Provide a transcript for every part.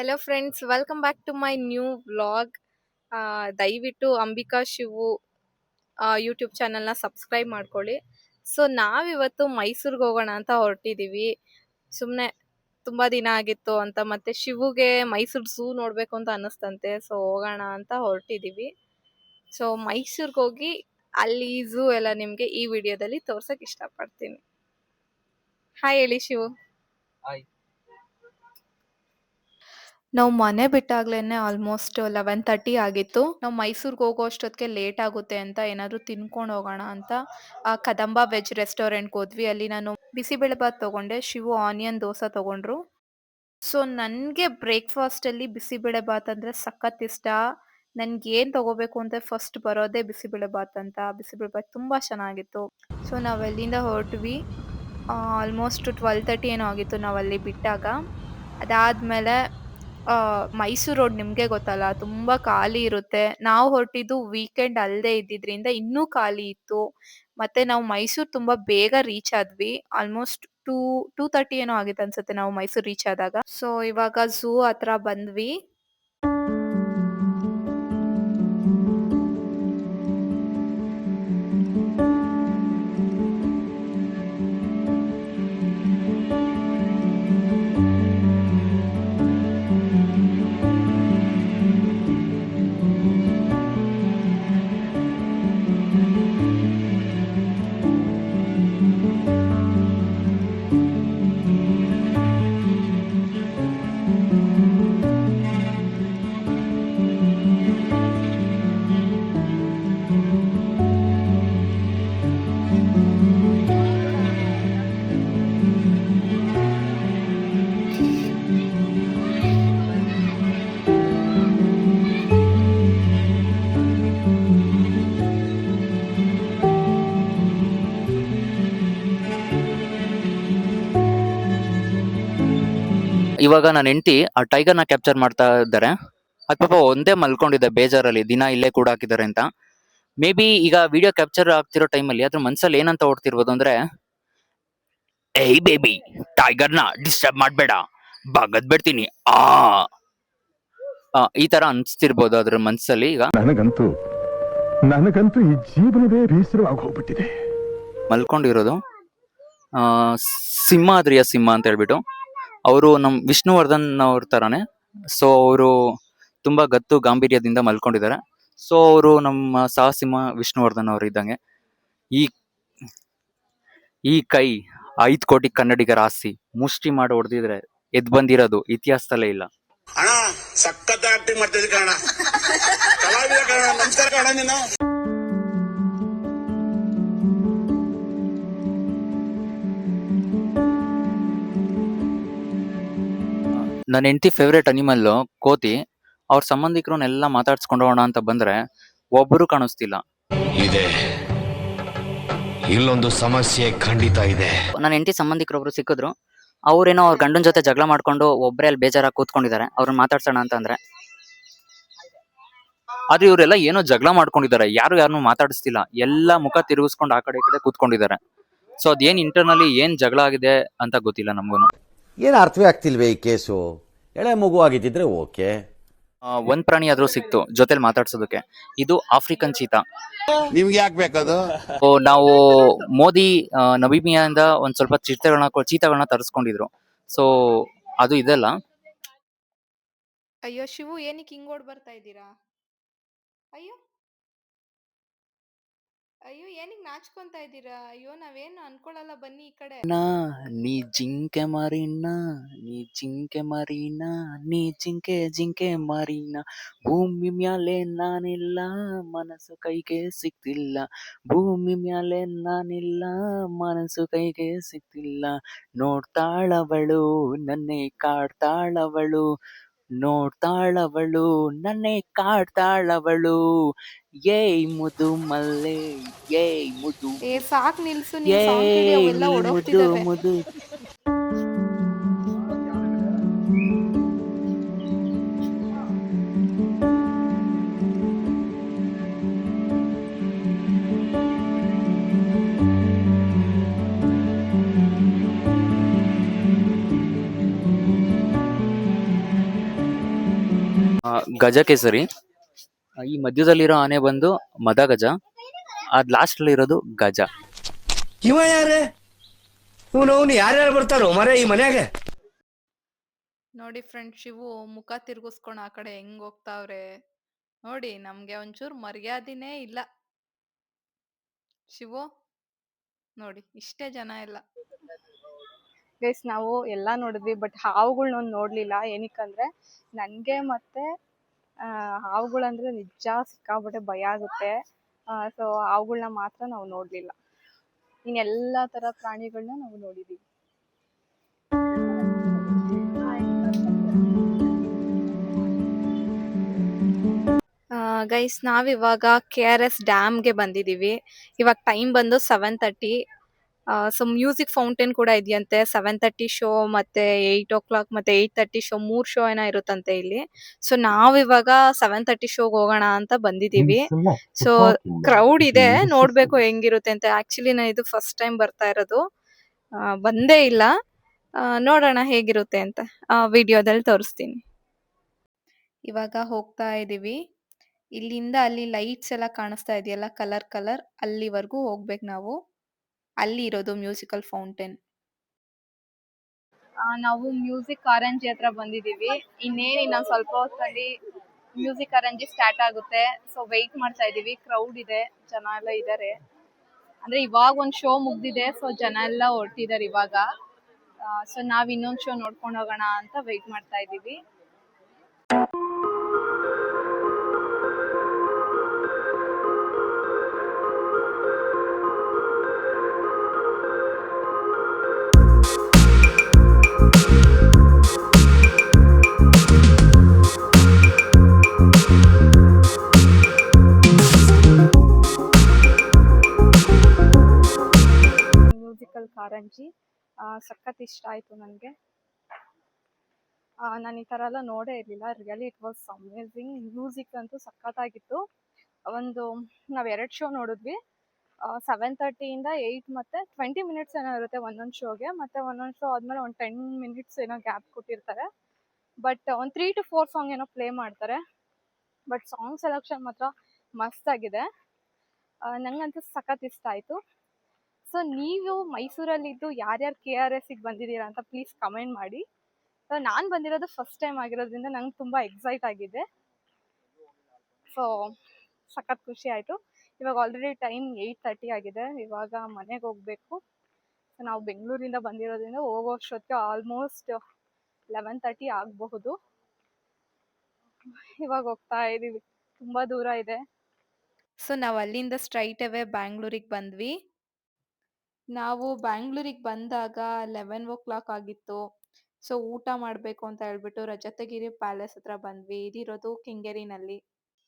Hello friends, welcome back to my new vlog. ದಯವಿಟ್ಟು Ambika Shivu YouTube ಚಾನಲ್ನ subscribe ಮಾಡ್ಕೊಳ್ಳಿ. So ನಾವಿವತ್ತು ಮೈಸೂರಿಗೆ ಹೋಗೋಣ ಅಂತ ಹೊರಟಿದ್ದೀವಿ. ಸುಮ್ಮನೆ ತುಂಬ ದಿನ ಆಗಿತ್ತು ಅಂತ, ಮತ್ತೆ ಶಿವುಗೆ ಮೈಸೂರು ಝೂ ನೋಡಬೇಕು ಅಂತ ಅನ್ನಿಸ್ತಂತೆ. ಸೊ ಹೋಗೋಣ ಅಂತ ಹೊರಟಿದ್ದೀವಿ. ಸೊ ಮೈಸೂರಿಗೆ ಹೋಗಿ ಅಲ್ಲಿ ಝೂ ಎಲ್ಲ ನಿಮಗೆ ಈ ವಿಡಿಯೋದಲ್ಲಿ ತೋರ್ಸಕ್ಕೆ ಇಷ್ಟಪಡ್ತೀನಿ. ಹಾಯ್ ಹೇಳಿ ಶಿವು. ನಾವು ಮನೆ ಬಿಟ್ಟಾಗ್ಲೇನೆ ಆಲ್ಮೋಸ್ಟ್ 11:30 ಆಗಿತ್ತು. ನಾವು ಮೈಸೂರಿಗೆ ಹೋಗೋ ಅಷ್ಟೊತ್ತಿಗೆ ಲೇಟ್ ಆಗುತ್ತೆ ಅಂತ ಏನಾದರೂ ತಿನ್ಕೊಂಡು ಹೋಗೋಣ ಅಂತ ಕದಂಬ ವೆಜ್ ರೆಸ್ಟೋರೆಂಟ್ಗೆ ಹೋದ್ವಿ. ಅಲ್ಲಿ ನಾನು ಬಿಸಿಬೇಳೆಬಾತ್ ತೊಗೊಂಡೆ, ಶಿವು ಆನಿಯನ್ ದೋಸೆ ತೊಗೊಂಡ್ರು. ಸೊ ನನಗೆ ಬ್ರೇಕ್ಫಾಸ್ಟಲ್ಲಿ ಬಿಸಿಬೇಳೆಬಾತ್ ಅಂದರೆ ಸಖತ್ ಇಷ್ಟ. ನನಗೇನು ತೊಗೋಬೇಕು ಅಂತ ಫಸ್ಟ್ ಬರೋದೇ ಬಿಸಿಬೇಳೆಬಾತ್ ಅಂತ. ಬಿಸಿಬೇಳೆಬಾತ್ ತುಂಬ ಚೆನ್ನಾಗಿತ್ತು. ಸೊ ನಾವು ಅಲ್ಲಿಂದ ಹೊರಟ್ವಿ. ಆಲ್ಮೋಸ್ಟ್ 12:30 ಏನೋ ಆಗಿತ್ತು ನಾವು ಅಲ್ಲಿ ಬಿಟ್ಟಾಗ. ಅದಾದಮೇಲೆ ಮೈಸೂರು ರೋಡ್ ನಿಮಗೆ ಗೊತ್ತಲ್ಲ, ತುಂಬ ಖಾಲಿ ಇರುತ್ತೆ. ನಾವು ಹೊರಟಿದ್ದು ವೀಕೆಂಡ್ ಅಲ್ಲದೆ ಇದ್ದಿದ್ದರಿಂದ ಇನ್ನೂ ಖಾಲಿ ಇತ್ತು. ಮತ್ತು ನಾವು ಮೈಸೂರು ತುಂಬ ಬೇಗ ರೀಚ್ ಆದ್ವಿ. ಆಲ್ಮೋಸ್ಟ್ 2:30 ಏನೋ ಆಗಿತ್ತು ಅನ್ಸುತ್ತೆ ನಾವು ಮೈಸೂರು ರೀಚ್ ಆದಾಗ. ಸೊ ಇವಾಗ ಝೂ ಹತ್ರ ಬಂದ್ವಿ. ಇವಾಗ ನನ್ನ ಹೆಂಡತಿ ಆ ಟೈಗರ್ನ ಕ್ಯಾಪ್ಚರ್ ಮಾಡ್ತಾ ಇದ್ದಾರೆ. ಅದ್ ಪಾಪ ಒಂದೇ ಮಲ್ಕೊಂಡಿದೆ ಬೇಜಾರಲ್ಲಿ, ದಿನ ಇಲ್ಲೇ ಕೂಡ ಹಾಕಿದ್ದಾರೆ ಅಂತ. ಮೇ ಬಿ ಈಗ ವಿಡಿಯೋ ಕ್ಯಾಪ್ಚರ್ ಆಗ್ತಿರೋ ಟೈಮಲ್ಲಿ ಅದ್ರ ಮನ್ಸಲ್ಲಿ ಏನಂತ ಓಡ್ತಿರ್ಬೋದು ಅಂದ್ರೆ, ಏಯ್ ಬೇಬಿ, ಟೈಗರ್ನ ಡಿಸ್ಟರ್ಬ್ ಮಾಡ್ಬೇಡ, ಬಗದ್ ಬಿಡ್ತೀನಿ ಈ ತರ ಅನ್ಸ್ತಿರ್ಬೋದು ಅದ್ರ ಮನ್ಸಲ್ಲಿ. ಈಗ ನನಗಂತೂ ಈ ಜೀವನವೇ ಬೇಸರವಾಗಿ ಹೋಗ್ಬಿಟ್ಟಿದೆ. ಮಲ್ಕೊಂಡಿರೋದು ಸಿಂಹಾದ್ರಿಯ ಸಿಂಹ ಅಂತ ಹೇಳ್ಬಿಟ್ಟು. ಅವರು ನಮ್ ವಿಷ್ಣುವರ್ಧನ್ ಅವ್ರ ತರಾನೇ. ಸೊ ಅವರು ತುಂಬಾ ಗತ್ತು ಗಾಂಭೀರ್ಯದಿಂದ ಮಲ್ಕೊಂಡಿದ್ದಾರೆ. ಸೊ ಅವರು ನಮ್ಮ ಸಾಹಸಿಂಹ ವಿಷ್ಣುವರ್ಧನ್ ಅವರು ಇದ್ದಂಗೆ. ಈ ಈ ಕೈ 5 ಕೋಟಿ ಕನ್ನಡಿಗರ ಆಸ್ತಿ, ಮುಷ್ಟಿ ಮಾಡಿ ಹೊಡೆದಿದ್ರೆ ಎದ್ ಬಂದಿರೋದು ಇತಿಹಾಸದಲ್ಲೇ ಇಲ್ಲ. ಅಣ್ಣ ಸಖತ್ ಆಕ್ಟಿಂಗ್ ಮಾಡ್ತಿದ್ದೆ ಕಣ, ಕಲಾವಿದ ಕಣ. ನಮಸ್ಕಾರ ಕಣ. ನೀನು ನನ್ನ ಹೆಂಡತಿ ಫೇವ್ರೇಟ್ ಅನಿಮಲ್ ಕೋತಿ. ಅವ್ರ ಸಂಬಂಧಿಕರನ್ನೆಲ್ಲ ಮಾತಾಡ್ಸ್ಕೊಂಡು ಹೋಗೋಣ ಅಂತ ಬಂದ್ರೆ ಒಬ್ಬರು ಕಾಣಿಸ್ತಿಲ್ಲ. ಇದೆ, ಇಲ್ಲೊಂದು ಸಮಸ್ಯೆ ಖಂಡಿತ ಇದೆ. ನನ್ನ ಹೆಂಡತಿ ಸಂಬಂಧಿಕರೊಬ್ರು ಸಿಕ್ಕಿದ್ರು. ಅವ್ರೇನೋ ಅವ್ರ ಗಂಡನ ಜೊತೆ ಜಗಳ ಮಾಡ್ಕೊಂಡು ಒಬ್ಬರೇ ಅಲ್ಲಿ ಬೇಜಾರಾಗಿ ಕೂತ್ಕೊಂಡಿದ್ದಾರೆ. ಅವ್ರನ್ನ ಮಾತಾಡ್ಸೋಣ ಅಂತ ಅಂದ್ರೆ, ಆದ್ರೆ ಇವರೆಲ್ಲ ಏನೋ ಜಗಳ ಮಾಡ್ಕೊಂಡಿದ್ದಾರೆ. ಯಾರನ್ನು ಮಾತಾಡಿಸ್ತಿಲ್ಲ. ಎಲ್ಲ ಮುಖ ತಿರುಗಿಸ್ಕೊಂಡು ಆ ಕಡೆ ಈ ಕಡೆ ಕೂತ್ಕೊಂಡಿದ್ದಾರೆ. ಸೊ ಅದೇನ್ ಇಂಟರ್ನಲ್ಲಿ ಏನ್ ಜಗಳ ಆಗಿದೆ ಅಂತ ಗೊತ್ತಿಲ್ಲ ನಮ್ಗೂನು. ಏನು ಅರ್ಥವೇ ಆಗ್ತಿಲ್ವೇ ಈ ಕೇಸು? ಎಳೆ ಮಗು ಆಗಿದ್ದಿದ್ರೆ ಓಕೆ. ಒಂದ್ ಪ್ರಾಣಿ ಆದ್ರೂ ಸಿಕ್ತು ಜೊತೆಲಿ ಮಾತಾಡ್ಸೋದಕ್ಕೆ. ಇದು ಆಫ್ರಿಕನ್ ಚೀತಾ. ನಿಮ್ಗೆ ಯಾಕೆ ಬೇಕದು? ನಾವು ಮೋದಿ ನಮೀಬಿಯಾದಿಂದ ಒಂದ್ ಸ್ವಲ್ಪ ಚೀತಾಗಳನ್ನ ತರಿಸ್ಕೊಂಡಿದ್ರು. ಸೊ ಅದು ಇದೆಲ್ಲ. ಅಯ್ಯೋ ಶಿವು, ಏನಕ್ಕೆ ಹಿಂಗೋಡ್ ಬರ್ತಾ ಇದ್ದೀರಾ? ಅಯ್ಯೋ ಅಯ್ಯೋ, ಏನಕ್ಕೆ ನಾಚ್ಕೊಂತ ಇದ್ದೀರಾ? ಅಯ್ಯೋ, ನಾವೇನು ಅನ್ಕೊಳಲ್ಲ, ಬನ್ನಿ ಈ ಕಡೆ. ನೀ ಜಿಂಕೆ ಮಾರಿನ, ನೀ ಜಿಂಕೆ ಮಾರಿನ, ನೀ ಜಿಂಕೆ ಮಾರಿನ. ಭೂಮಿ ಮ್ಯಾಲೆ ನಾನಿಲ್ಲ, ಮನಸ್ಸು ಕೈಗೆ ಸಿಕ್ತಿಲ್ಲ. ಭೂಮಿ ಮ್ಯಾಲೆ ನಾನಿಲ್ಲ, ಮನಸ್ಸು ಕೈಗೆ ಸಿಕ್ತಿಲ್ಲ. ನೋಡ್ತಾಳವಳು ನನ್ನೇ ಕಾಡ್ತಾಳವಳು, ನೋಡ್ತಾಳವಳು ನನ್ನೇ ಕಾಡ್ತಾಳವಳು. ಏಯ್ ಮುದು ಮಲ್ಲೆ, ಏಯ್ ಮುದು, ಸಾಕ್ ನಿಲ್ಸು, ನೀನ್ ಸಾಂಗ್ ಕೇಳಿ ಏಯ್ ಅವೆಲ್ಲ ನೀ ಮುದು ಓಡೋಗ್ತಿದಾವೆ. ಮುದು. ಗಜಕೇಸರಿ. ಈ ಮಧ್ಯದಲ್ಲಿರೋ ಆನೆ ಬಂದು ಮದಗಜ. ಅದ್ ಲಾಸ್ಟ್ ಅಲ್ಲಿ ಇರೋದು ಗಜ. ಇವ ಯಾರೇ ಇವನು ಯಾರ್ಯಾರು ಬರ್ತಾರೋ ಮರೆ ಈ ಮನ್ಯಾಗ? ನೋಡಿ ಫ್ರೆಂಡ್, ಶಿವು ಮುಖ ತಿರ್ಗಿಸ್ಕೊಂಡು ಆ ಕಡೆ ಹೆಂಗ್ ಹೋಗ್ತಾವ್ರೆ ನೋಡಿ. ನಮ್ಗೆ ಒಂಚೂರು ಮರ್ಯಾದಿನೇ ಇಲ್ಲ. ಶಿವು ನೋಡಿ, ಇಷ್ಟೇ ಜನ ಎಲ್ಲ. ಗೈಸ್, ನಾವು ಎಲ್ಲ ನೋಡಿದ್ವಿ, ಬಟ್ ಹಾವುಗಳ್ನ ನೋಡ್ಲಿಲ್ಲ. ಏನಕ್ಕಂದ್ರೆ ನನಗೆ ಮತ್ತೆ ಹಾವುಗಳಂದ್ರೆ ನಿಜ ಸಿಕ್ಕಾಪಟ್ಟೆ ಭಯ ಆಗುತ್ತೆ. ಸೊ ಹಾವುಗಳ್ನ ಮಾತ್ರ ನಾವು ನೋಡ್ಲಿಲ್ಲ. ಇನ್ನೆಲ್ಲ ಥರ ಪ್ರಾಣಿಗಳನ್ನ ನಾವು ನೋಡಿದ್ದೀವಿ. ಗೈಸ್, ನಾವಿವಾಗ KRS ಡ್ಯಾಮ್ಗೆ ಬಂದಿದ್ದೀವಿ. ಇವಾಗ ಟೈಮ್ ಬಂದು 7:30. ಸೊ ಮ್ಯೂಸಿಕ್ ಫೌಂಟೇನ್ ಕೂಡ ಇದೆಯಂತೆ. 7:30 ಶೋ ಮತ್ತೆ 8 o'clock ಮತ್ತೆ 8:30 ಶೋ, 3 ಶೋ ಏನೋ ಇರುತ್ತಂತೆ ಇಲ್ಲಿ. ಸೊ ನಾವಿವಾಗ 7:30 ಶೋಗೆ ಹೋಗೋಣ ಅಂತ ಬಂದಿದ್ದೀವಿ. ಸೊ ಕ್ರೌಡ್ ಇದೆ, ನೋಡ್ಬೇಕು ಹೆಂಗಿರುತ್ತೆ ಅಂತ. ಆಕ್ಚುಲಿ ನಾನು ಇದು ಫಸ್ಟ್ ಟೈಮ್ ಬರ್ತಾ ಇರೋದು, ಬಂದೇ ಇಲ್ಲ. ನೋಡೋಣ ಹೇಗಿರುತ್ತೆ ಅಂತ ವಿಡಿಯೋದಲ್ಲಿ ತೋರಿಸ್ತೀನಿ. ಇವಾಗ ಹೋಗ್ತಾ ಇದೀವಿ. ಇಲ್ಲಿಂದ ಅಲ್ಲಿ ಲೈಟ್ಸ್ ಎಲ್ಲ ಕಾಣಿಸ್ತಾ ಇದೆಯಲ್ಲ, ಕಲರ್ ಕಲರ್, ಅಲ್ಲಿವರೆಗೂ ಹೋಗ್ಬೇಕು ನಾವು. ಅಲ್ಲಿ ಇರೋದು ಮ್ಯೂಸಿಕಲ್ ಫೌಂಟೇನ್. ನಾವು ಮ್ಯೂಸಿಕ್ ಕಾರಂಜಿ ಹತ್ರ ಬಂದಿದ್ದೀವಿ. ಇನ್ನೊಂದು ಸ್ವಲ್ಪ ಹೊತ್ತಲ್ಲಿ ಮ್ಯೂಸಿಕ್ ಕಾರಂಜಿ ಸ್ಟಾರ್ಟ್ ಆಗುತ್ತೆ. ಸೊ ವೆಯ್ಟ್ ಮಾಡ್ತಾ ಇದೀವಿ. ಕ್ರೌಡ್ ಇದೆ, ಜನ ಎಲ್ಲ ಇದ್ದಾರೆ. ಅಂದ್ರೆ ಇವಾಗ ಒಂದು ಶೋ ಮುಗ್ದಿದೆ, ಸೊ ಜನ ಎಲ್ಲ ಹೊರಟಿದ್ದಾರೆ ಇವಾಗ. ಸೊ ನಾವ್ ಇನ್ನೊಂದು ಶೋ ನೋಡ್ಕೊಂಡು ಹೋಗೋಣ ಅಂತ ವೆಯ್ಟ್ ಮಾಡ್ತಾ ಇದೀವಿ. ಮ್ಯೂಸಿಕಲ್ ಕಾರಂಜಿ ಸಖತ್ ಇಷ್ಟ ಆಯ್ತು ನನಗೆ. ನಾನು ಈ ಥರ ಎಲ್ಲ ನೋಡೇ ಇರಲಿಲ್ಲ. Really it was amazing. Music ಅಂತೂ ಸಖತ್ತಾಗಿತ್ತು. ನಾವು 2 ಶೋ ನೋಡಿದ್ವಿ. 7:30 8 ಮತ್ತು 20 ಮಿನಿಟ್ಸ್ ಏನೋ ಇರುತ್ತೆ ಒಂದೊಂದು ಶೋಗೆ. ಮತ್ತು ಒಂದೊಂದು ಶೋ ಆದಮೇಲೆ ಒಂದು 10 ಮಿನಿಟ್ಸ್ ಏನೋ ಗ್ಯಾಪ್ ಕೊಟ್ಟಿರ್ತಾರೆ. ಬಟ್ ಒಂದು 3 to 4 ಸಾಂಗ್ ಏನೋ ಪ್ಲೇ ಮಾಡ್ತಾರೆ. ಬಟ್ ಸಾಂಗ್ ಸೆಲೆಕ್ಷನ್ ಮಾತ್ರ ಮಸ್ತಾಗಿದೆ. ನನಗಂತೂ ಸಖತ್ ಇಷ್ಟ ಆಯಿತು. ಸೊ ನೀವು ಮೈಸೂರಲ್ಲಿದ್ದು ಯಾರ್ಯಾರು KRSಗೆ ಬಂದಿದ್ದೀರಾ ಅಂತ ಪ್ಲೀಸ್ ಕಮೆಂಟ್ ಮಾಡಿ. ಸೊ ನಾನು ಬಂದಿರೋದು ಫಸ್ಟ್ ಟೈಮ್ ಆಗಿರೋದ್ರಿಂದ ನಂಗೆ ತುಂಬ ಎಕ್ಸೈಟ್ ಆಗಿದೆ. ಸೊ ಸಖತ್ ಖುಷಿ ಆಯಿತು. ಇವಾಗ ಆಲ್ರೆಡಿ ಟೈಮ್ 8:30 ಆಗಿದೆ. ಇವಾಗ ಮನೆಗೆ ಹೋಗಬೇಕು. ಸೊ ನಾವು ಬೆಂಗಳೂರಿಂದ ಬಂದಿರೋದ್ರಿಂದ ಹೋಗೋಷ್ಟೊತ್ತಿಗೆ ಆಲ್ಮೋಸ್ಟ್ 11:30 ಆಗಬಹುದು. ಇವಾಗ ಹೋಗ್ತಾ ಇದ್ದೀವಿ, ತುಂಬ ದೂರ ಇದೆ. ಸೊ ನಾವು ಅಲ್ಲಿಂದ ಸ್ಟ್ರೈಟ್ ಅವೇ ಬ್ಯಾಂಗ್ಳೂರಿಗೆ ಬಂದ್ವಿ. ನಾವು ಬ್ಯಾಂಗ್ಳೂರಿಗೆ ಬಂದಾಗ 11 o'clock ಆಗಿತ್ತು. ಸೊ ಊಟ ಮಾಡಬೇಕು ಅಂತ ಹೇಳ್ಬಿಟ್ಟು ರಜತಗಿರಿ ಪ್ಯಾಲೇಸ್ ಹತ್ರ ಬಂದ್ವಿ. ಇದಿರೋದು ಕೆಂಗೇರಿನಲ್ಲಿ.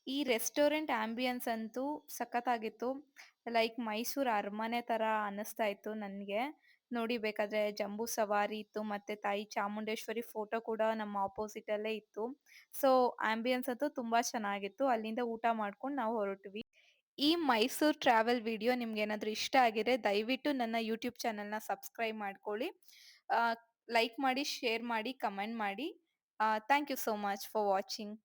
ಈ ರೆಸ್ಟೋರೆಂಟ್ ಆಂಬಿಯನ್ಸ್ ಅಂತೂ ಸಖತ್ತಾಗಿತ್ತು. ಲೈಕ್ ಮೈಸೂರು ಅರಮನೆ ಥರ ಅನ್ನಿಸ್ತಾ ಇತ್ತು ನನಗೆ. ನೋಡಿ, ಬೇಕಾದರೆ ಜಂಬೂ ಸವಾರಿ ಇತ್ತು ಮತ್ತು ತಾಯಿ ಚಾಮುಂಡೇಶ್ವರಿ ಫೋಟೋ ಕೂಡ ನಮ್ಮ ಆಪೋಸಿಟಲ್ಲೇ ಇತ್ತು. ಸೊ ಆಂಬಿಯನ್ಸ್ ಅಂತೂ ತುಂಬ ಚೆನ್ನಾಗಿತ್ತು. ಅಲ್ಲಿಂದ ಊಟ ಮಾಡ್ಕೊಂಡು ನಾವು ಹೊರಟ್ವಿ. ಈ ಮೈಸೂರು ಟ್ರಾವೆಲ್ ವಿಡಿಯೋ ನಿಮ್ಗೇನಾದರೂ ಇಷ್ಟ ಆಗಿದ್ರೆ ದಯವಿಟ್ಟು ನನ್ನ ಯೂಟ್ಯೂಬ್ ಚಾನಲ್ನ ಸಬ್ಸ್ಕ್ರೈಬ್ ಮಾಡ್ಕೊಳ್ಳಿ. ಲೈಕ್ ಮಾಡಿ, ಶೇರ್ ಮಾಡಿ, ಕಮೆಂಟ್ ಮಾಡಿ. Thank you so much for watching.